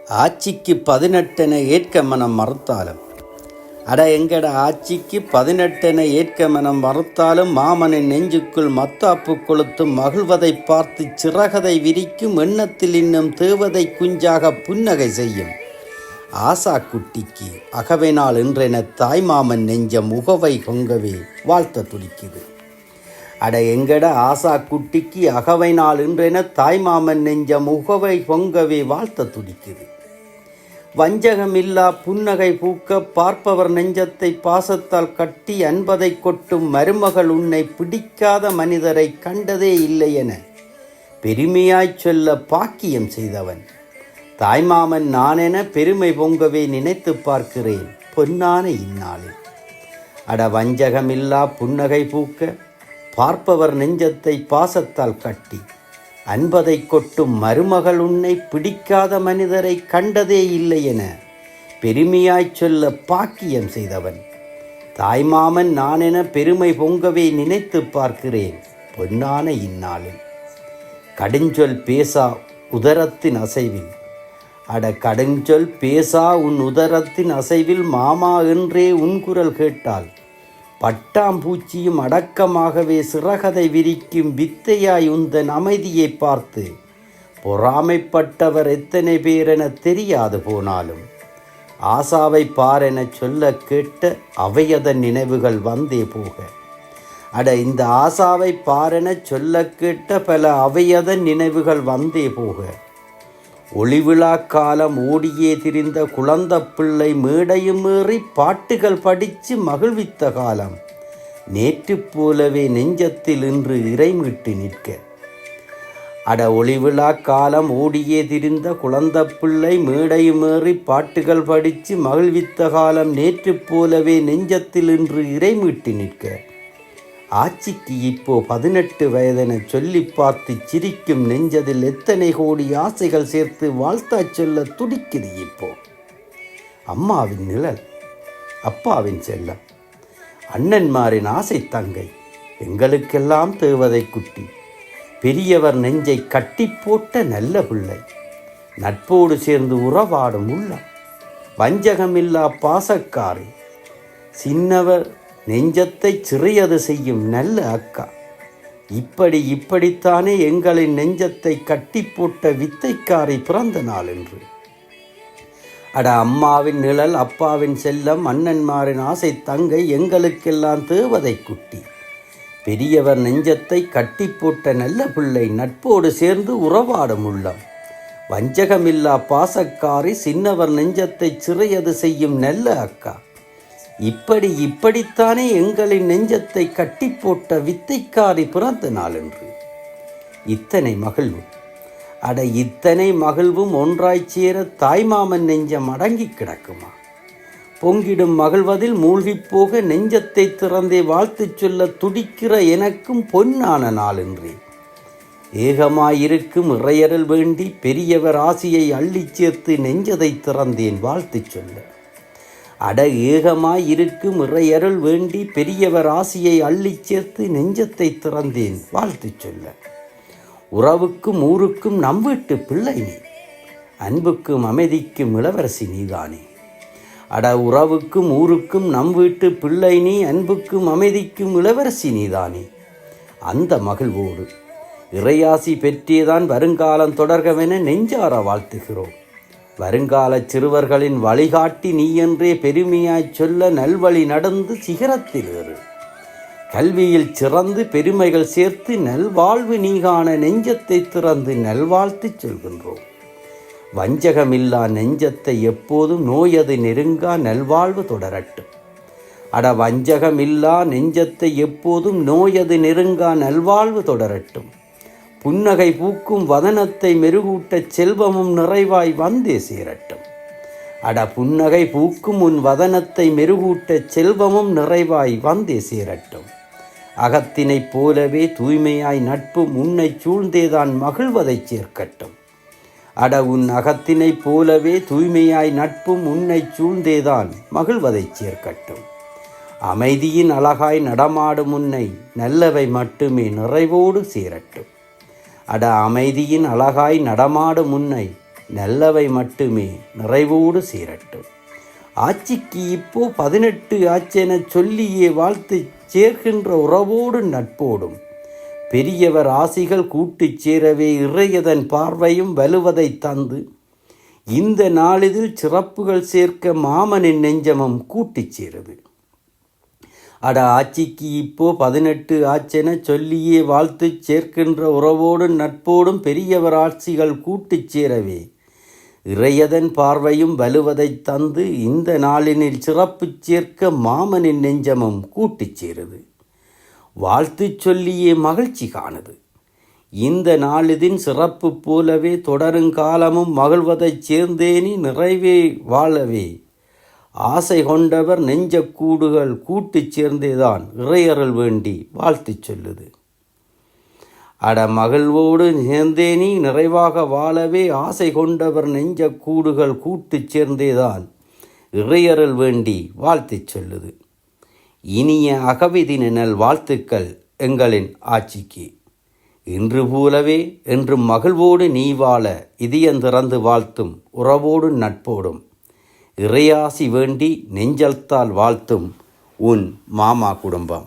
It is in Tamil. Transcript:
ஆட்சிக்கு 18 ஏற்க மனம் மறுத்தாலும் எங்கட ஆட்சிக்கு 18 ஏற்க மனம் மறுத்தாலும் மாமனின் நெஞ்சுக்குள் மத்தாப்பு கொளுத்தும் மகிழ்வதை பார்த்து சிறகதை விரிக்கும் எண்ணத்தில் இன்னும் தேவதை குஞ்சாக புன்னகை செய்யும் ஆசா குட்டிக்கு அகவைநாள் என்றென தாய்மாமன் நெஞ்சம் முகவை பொங்கவே வாழ்த்த துடிக்குது. எங்கட ஆசா குட்டிக்கு அகவை நாள் என்றென தாய்மாமன் நெஞ்சம் முகவை பொங்கவே வாழ்த்த துடிக்குது. வஞ்சகமில்லா புன்னகை பூக்க பார்ப்பவர் நெஞ்சத்தை பாசத்தால் கட்டி அன்பதை கொட்டும் மருமகள் உன்னை பிடிக்காத மனிதரை கண்டதே இல்லை என பெருமையாய்ச் சொல்ல பாக்கியம் செய்தவன் தாய்மாமன் நானென பெருமை பொங்கவே நினைத்து பார்க்கிறேன் பொன்னான இந்நாளில். வஞ்சகமில்லா புன்னகை பூக்க பார்ப்பவர் நெஞ்சத்தை பாசத்தால் கட்டி அன்பதை கொட்டும் மருமகள் உன்னை பிடிக்காத மனிதரை கண்டதே இல்லை என பெருமையாய்ச் சொல்ல பாக்கியம் செய்தவன் தாய்மாமன் நானென பெருமை பொங்கவே நினைத்து பார்க்கிறேன் பொன்னான இந்நாளில். கடுஞ்சொல் பேசா உதரத்தின் அசைவில் கடுஞ்சொல் பேசா உன் உதரத்தின் அசைவில் மாமா என்றே உன் குரல் கேட்டால் பட்டாம்பூச்சியும் அடக்கமாகவே சிறகதை விரிக்கும் வித்தையாய் உந்தன் அமைதியை பார்த்து பொறாமைப்பட்டவர் எத்தனை பேரென தெரியாது போனாலும் ஆசாவை பாரென சொல்ல கேட்ட அவையதன் நினைவுகள் வந்தே போக இந்த ஆசாவை பாரென சொல்ல கேட்ட பல அவையதன் நினைவுகள் வந்தே போக ஒளிவிழா காலம் ஓடியே திரிந்த குழந்த பிள்ளை மேடையும் ஏறி பாட்டுகள் படித்து மகிழ்வித்த காலம் நேற்று போலவே நெஞ்சத்தில் இன்று இறைமீட்டு நிற்க. ஒளிவிழா காலம் ஓடியே திரிந்த குழந்த பிள்ளை மேடையும் ஏறி பாட்டுகள் படித்து மகிழ்வித்த காலம் நேற்று போலவே நெஞ்சத்தில் இன்று இறைமீட்டு நிற்க. ஆட்சிக்கு இப்போ 18 வயதென சொல்லி பார்த்து சிரிக்கும் நெஞ்சதில் எத்தனை கோடி ஆசைகள் சேர்த்து வாழ்த்தாச் சொல்ல துடிக்குது இப்போ. அம்மாவின் நிழல், அப்பாவின் செல்லம், அண்ணன்மாரின் ஆசை தங்கை, எங்களுக்கெல்லாம் தேவதை குட்டி, பெரியவர் நெஞ்சை கட்டி போட்ட நல்ல பிள்ளை, நட்போடு சேர்ந்து உறவாடும் உள்ளம், வஞ்சகமில்லா பாசக்காரி, சின்னவர் நெஞ்சத்தை சிறியது செய்யும் நல்ல அக்கா, இப்படித்தானே எங்களின் நெஞ்சத்தை கட்டி போட்ட வித்தைக்காரி பிறந்த நாள் என்று. அம்மாவின் நிழல், அப்பாவின் செல்லம், அண்ணன்மாரின் ஆசை தங்கை, எங்களுக்கெல்லாம் தேவதை குட்டி, பெரியவர் நெஞ்சத்தை கட்டி போட்ட நல்ல பிள்ளை, நட்போடு சேர்ந்து உறவாடும் உள்ளம், வஞ்சகமில்லா பாசக்காரி, சின்னவர் நெஞ்சத்தை சிறியது செய்யும் நல்ல அக்கா, இப்படித்தானே எங்களின் நெஞ்சத்தை கட்டி போட்ட வித்தைக்காரி பிறந்த நாள் என்று. இத்தனை மகிழ்வு, இத்தனை மகிழ்வும் ஒன்றாய்ச் சேர தாய்மாமன் நெஞ்சம் அடங்கி கிடக்குமா? பொங்கிடும் மகிழ்வதில் மூழ்கிப் போக நெஞ்சத்தை திறந்தே வாழ்த்து சொல்ல துடிக்கிற எனக்கும் பொன்னான நாள் என்றே. ஏகமாயிருக்கும் இறையருள் வேண்டி பெரியவர் ஆசியை அள்ளிச் சேர்த்து நெஞ்சதை திறந்தேன் வாழ்த்து சொல்ல. ஏகமாயிருக்கும் இறையருள் வேண்டி பெரியவர் ஆசியை அள்ளிச் சேர்த்து நெஞ்சத்தை திறந்தேன் வாழ்த்து சொல்ல. உறவுக்கும் ஊருக்கும் நம் வீட்டு பிள்ளை நீ, அன்புக்கும் அமைதிக்கும் இளவரசி நீதானே. உறவுக்கும் ஊருக்கும் நம் வீட்டு பிள்ளை நீ, அன்புக்கும் அமைதிக்கும் இளவரசி நீதானே. அந்த மகிழ்வோடு இறையாசி பெற்றேதான் வருங்காலம் தொடர்கவென நெஞ்சார வாழ்த்துகிறோம். வருங்கால சிறுவர்களின் வழிகாட்டி நீ என்றே பெருமையாய்ச் சொல்ல நல்வழி நடந்து சிகரத்தில் ஏறு. கல்வியில் சிறந்து பெருமைகள் சேர்த்து நல்வாழ்வு நீ காண நெஞ்சத்தை திறந்து நல்வாழ்த்து சொல்கின்றோம். வஞ்சகமில்லா நெஞ்சத்தை எப்போதும் நோயது நெருங்கா நல்வாழ்வு தொடரட்டும். வஞ்சகமில்லா நெஞ்சத்தை எப்போதும் நோயது நெருங்கா நல்வாழ்வு தொடரட்டும். புன்னகை பூக்கும் வதனத்தை மெருகூட்டச் செல்வமும் நிறைவாய் வந்தே சேரட்டும். புன்னகை பூக்கும் உன் வதனத்தை மெருகூட்டச் செல்வமும் நிறைவாய் வந்தே சேரட்டும். அகத்தினைப் போலவே தூய்மையாய் நட்பும் உன்னை சூழ்ந்தேதான் மகிழ்வதைச் சேர்க்கட்டும். உன் அகத்தினைப் போலவே தூய்மையாய் நட்பும் உன்னை சூழ்ந்தேதான் மகிழ்வதைச் சேர்க்கட்டும். அமைதியின் அழகாய் நடமாடும் உன்னை நல்லவை மட்டுமே நிறைவோடு சேரட்டும். அமைதியின் அழகாய் நடமாடும் உன்னை நல்லவை மட்டுமே நிறைவோடு சேரட்டும். ஆட்சிக்கு இப்போ 18 ஆச்சென சொல்லியே வாழ்த்து சேர்க்கின்ற உறவோடு நட்போடும் பெரியவர் ஆசிகள் கூட்டுச் சேரவே இறையதன் பார்வையும் வலுவதை தந்து இந்த நாளிதில் சிறப்புகள் சேர்க்க மாமனின் நெஞ்சமும் கூட்டிச் சேருது. அட ஆட்சிக்கு இப்போ 18 ஆச்சென சொல்லியே வாழ்த்து சேர்க்கின்ற உறவோடும் நட்போடும் பெரியவர் ஆட்சிகள் கூட்டுச் சேரவே இறையதன் பார்வையும் வலுவதை தந்து இந்த நாளினில் சிறப்பு சேர்க்க மாமனின் நெஞ்சமும் கூட்டிச் சேருது. வாழ்த்து சொல்லியே மகிழ்ச்சி காணுது. இந்த நாளிதின் சிறப்பு போலவே தொடருங்காலமும் மகிழ்வதைச் சேர்ந்தேனி நிறைவே வாழவே ஆசை கொண்டவர் நெஞ்சக்கூடுகள் கூட்டுச் சேர்ந்தேதான் இறையருள் வேண்டி வாழ்த்து சொல்லுது. அட மகிழ்வோடு சேர்ந்தேனி நிறைவாக வாழவே ஆசை கொண்டவர் நெஞ்சக்கூடுகள் கூட்டுச் சேர்ந்தேதான் இறையருள் வேண்டி வாழ்த்து சொல்லுது. இனிய அகவிதின நல் வாழ்த்துக்கள் எங்களின் ஆட்சிக்கு. இன்று போலவே என்றும் மகிழ்வோடு நீ வாழ இதயந்திறந்து வாழ்த்தும் உறவோடு நட்போடும் இறையாசி வேண்டி நெஞ்சத்தால் வாழ்த்தும் உன் மாமா குடும்பம்.